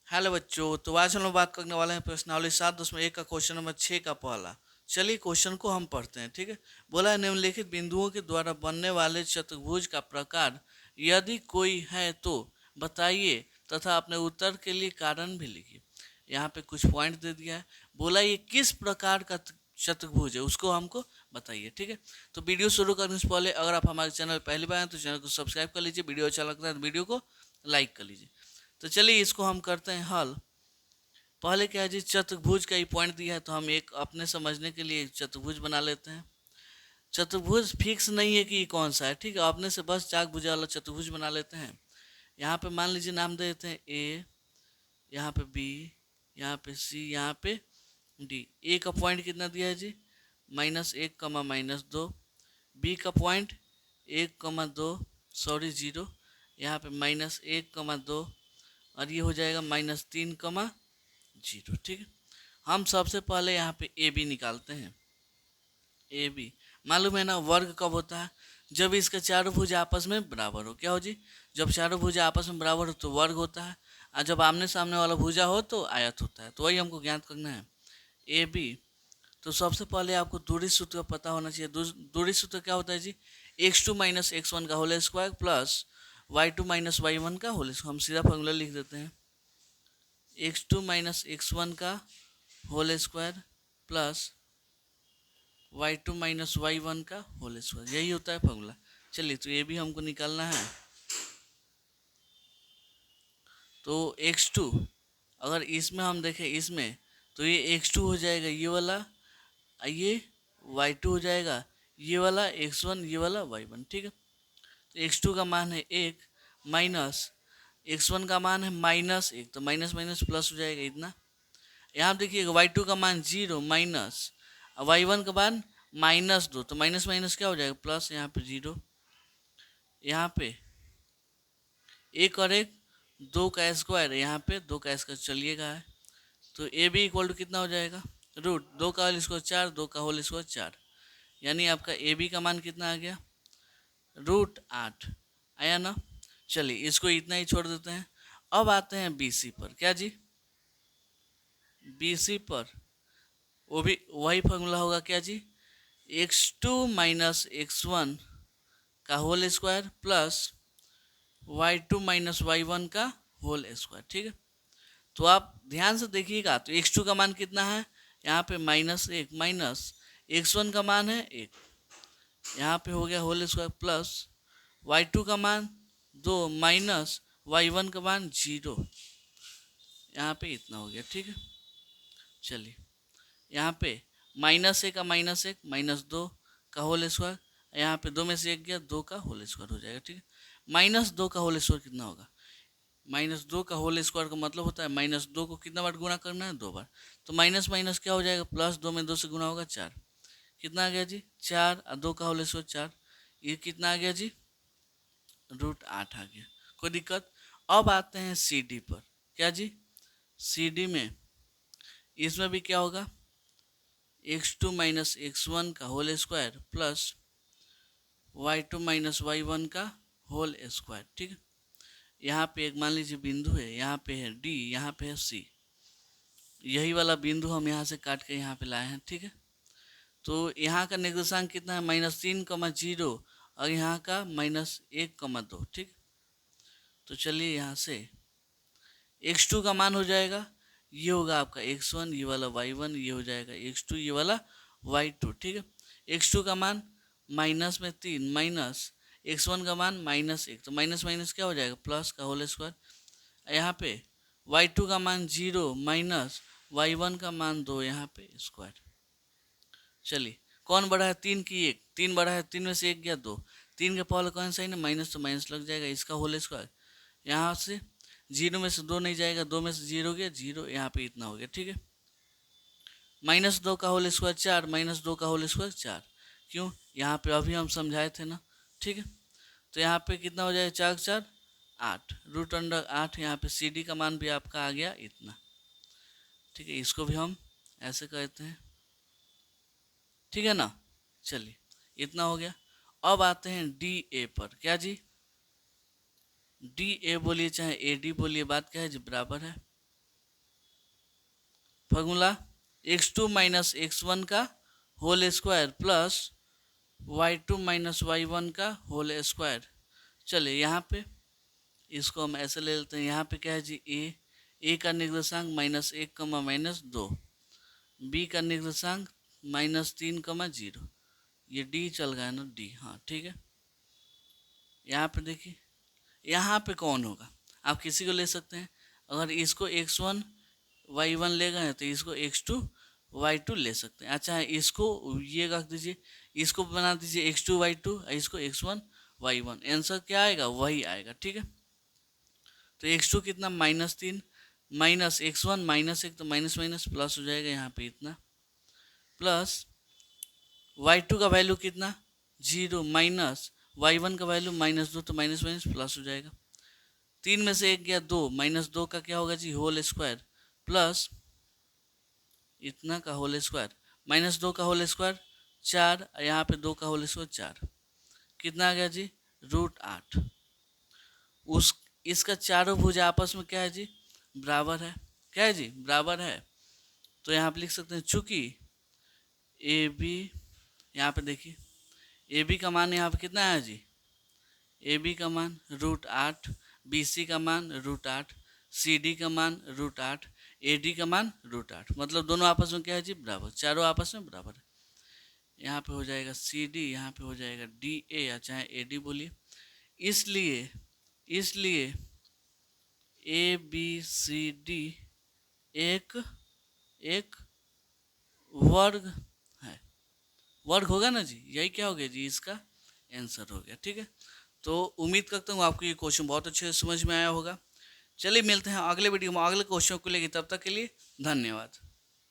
Hello बच्चों, तो आज हम लोग बात करने वाले हैं प्रश्नावली 7.1 का क्वेश्चन नंबर 6 का पहला। चलिए क्वेश्चन को हम पढ़ते हैं। ठीक है। बोला है निम्नलिखित बिंदुओं के द्वारा बनने वाले चतुर्भुज का प्रकार यदि कोई है तो बताइए तथा अपने उत्तर के लिए कारण भी लिखिए। यहाँ पे कुछ पॉइंट दे दिया है। बोला ये किस प्रकार का चतुर्भुज है उसको हमको बताइए। ठीक है। तो वीडियो शुरू करने से पहले अगर आप हमारे चैनल पहली बार हैं तो चैनल को सब्सक्राइब कर लीजिए। वीडियो अच्छा लगता है तो वीडियो को लाइक कर लीजिए। तो चलिए इसको हम करते हैं हल। पहले क्या है जी, चतुर्भुज का ही पॉइंट दिया है तो हम एक अपने समझने के लिए चतुर्भुज बना लेते हैं। चतुर्भुज फिक्स नहीं है कि ये कौन सा है। ठीक है। अपने से बस चाक भुजा वाला चतुर्भुज बना लेते हैं। यहाँ पे मान लीजिए नाम दे देते हैं ए, यहाँ पे बी, यहाँ पे सी, यहाँ पे डी। ए का पॉइंट कितना दिया है जी, -1, -2। बी का पॉइंट 1, 2, सॉरी 0। यहाँ पे -1, 2 और ये हो जाएगा -3, 0। ठीक है। हम सबसे पहले यहाँ पे ए बी निकालते हैं। ए बी मालूम है ना, वर्ग कब होता है, जब इसका चारों भुजा आपस में बराबर हो। क्या हो जी, जब चारों भुजा आपस में बराबर हो तो वर्ग होता है, और जब आमने सामने वाला भुजा हो तो आयत होता है। तो वही हमको ज्ञात करना है ए बी। तो सबसे पहले आपको दूरी सूत्र का पता होना चाहिए। दूरी सूत्र क्या होता है जी, x2 - x1 का whole square plus y2 - y1 का होल स्क्वायर। हम सीधा फॉर्मूला लिख देते हैं, x2 - x1 का whole square plus y2 - y1 का होल स्क्वायर। यही होता है फॉर्मूला। चलिए तो ये भी हमको निकालना है। तो x2 अगर इसमें हम देखें इसमें तो ये x2 हो जाएगा ये वाला, ये y2 हो जाएगा ये वाला x1, ये वाला y1। ठीक है। तो x2 का मान है 1 माइनस x1 का मान है -1, तो माइनस माइनस प्लस हो जाएगा इतना। यहाँ देखिएगा y2 का मान 0 माइनस y1 का मान -2, तो माइनस माइनस क्या हो जाएगा प्लस, यहाँ पे 0। यहाँ पे 1 और 1 2 का स्क्वायर, यहाँ पे 2 का स्क्वायर चलिएगा है। तो ए बी इक्वल टू कितना हो जाएगा, रूट 2 का होल स्क्वायर 4, 2 का होल स्क्वायर 4, यानी आपका ए बी का मान कितना आ गया, √8 आया ना। चलिए इसको इतना ही छोड़ देते हैं। अब आते हैं बी सी पर। क्या जी, बी सी पर वो भी वही फॉर्मूला होगा। क्या जी, x2 - x1 का whole square plus y2 - y1 का होल स्क्वायर। ठीक है। तो आप ध्यान से देखिएगा, तो x2 का मान कितना है, यहाँ पे -1 माइनस x1 का मान है 1, यहाँ पे हो गया होल स्क्वायर प्लस y2 का मान 2 माइनस y1 का मान 0, यहाँ पे इतना हो गया। ठीक है। चलिए यहाँ पे -1 का -1 -2 का होल स्क्वायर, यहाँ पे 2 में से 1 गया, 2 का होल स्क्वायर हो जाएगा। ठीक है। -2 का होल स्क्वायर कितना होगा, -2 का होल स्क्वायर का मतलब होता है -2 को कितना बार गुणा करना है, 2 बार। तो माइनस माइनस क्या हो जाएगा प्लस, 2 में 2 से गुणा होगा 4, कितना आ गया जी 4, और 2 का होल स्क्वायर 4, ये कितना आ गया जी √8 आ गया। कोई दिक्कत। अब आते हैं सी डी पर। क्या जी, सी डी में इसमें भी क्या होगा, x2 - x1 का whole square plus y2 - y1 का होल स्क्वायर। ठीक है। यहाँ पे एक मान लीजिए बिंदु है, यहाँ पे है डी, यहाँ पे है सी। यही वाला बिंदु हम यहाँ से काट के यहाँ पे लाए हैं। ठीक है। तो यहाँ का निर्देशांक कितना है, -3, 0, और यहाँ का -1, 2। ठीक। तो चलिए यहाँ से x2 का मान हो जाएगा, ये होगा आपका x1, ये वाला y1, ये हो जाएगा x2, ये वाला y2। ठीक है। x2 का मान -3 माइनस x1 का मान -1, तो माइनस माइनस क्या हो जाएगा प्लस का होल स्क्वायर। यहाँ पे y2 का मान 0 माइनस y1 का मान 2, यहाँ पे स्क्वायर। चलिए कौन बड़ा है, 3 की 1, 3 बड़ा है, 3 में से 1 गया 2, 3 के पहले कौन सा ही ना माइनस, तो माइनस लग जाएगा, इसका होल स्क्वायर। यहाँ से 0 में से 2 नहीं जाएगा, 2 में से 0 गया 0, यहाँ पे इतना हो गया। ठीक है। -2 का होल स्क्वायर 4, -2 का होल स्क्वायर 4, क्यों, यहाँ पे अभी हम समझाए थे ना। ठीक है। तो यहाँ पे कितना हो जाएगा, 4 4 8, √8। यहाँ पे सी डी का मान भी आपका आ गया इतना। ठीक है। इसको भी हम ऐसे कहते हैं। ठीक है ना। चलिए इतना हो गया। अब आते हैं डी ए पर। क्या जी, डी ए बोलिए चाहे ए डी बोलिए, बात क्या है जी बराबर है। फॉर्मूला x2 माइनस x1 का whole square plus y2 minus y1 का होल स्क्वायर। चलिए यहाँ पे इसको हम ऐसे ले लेते हैं। यहाँ पे क्या है जी, ए का निर्देशांक -1, -2, बी का निर्देशांक -3, 0। ये डी चल गया ना, डी, हाँ ठीक है। यहाँ पे देखिए, यहाँ पे कौन होगा, आप किसी को ले सकते हैं। अगर इसको x1 y1 ले गए तो इसको x2 y2 ले सकते हैं। अच्छा, इसको ये रख दीजिए, इसको बना दीजिए x2 y2, इसको x1 y1। आंसर क्या आएगा, वही आएगा, ठीक है। तो x2 कितना, -3, माइनस x1 -1, तो माइनस माइनस प्लस हो जाएगा यहाँ पे इतना, प्लस y2 का वैल्यू कितना 0, माइनस y1 का वैल्यू -2, तो माइनस माइनस प्लस हो जाएगा। 3 में से 1 गया 2, -2 का क्या होगा जी, होल स्क्वायर, प्लस इतना का होल स्क्वायर, -2 का होल स्क्वायर 4, यहाँ पे 2 का होल स्क्वायर 4, कितना आ गया जी, √8। उस इसका चारों भुजा आपस में क्या है जी, बराबर है। क्या है जी, बराबर है। तो यहाँ पे लिख सकते हैं, चूंकि ए बी, यहाँ पे देखिए ए बी का मान यहाँ पे कितना है जी, ए बी का मान √8, बी सी का मान √8, सी डी का मान √8, ए डी का मान √8, मतलब दोनों आपस में क्या है जी, बराबर, चारों आपस में बराबर है। यहाँ पे हो जाएगा सी डी, यहाँ पे हो जाएगा डी ए, या चाहे ए डी बोलिए। इसलिए ए बी सी डी एक वर्ग है। वर्ग होगा ना जी, यही क्या हो गया जी, इसका आंसर हो गया, ठीक है। तो उम्मीद करता हूँ आपको ये क्वेश्चन बहुत अच्छे से समझ में आया होगा। चलिए मिलते हैं अगले वीडियो में अगले क्वेश्चन को लेकर, तब तक के लिए धन्यवाद।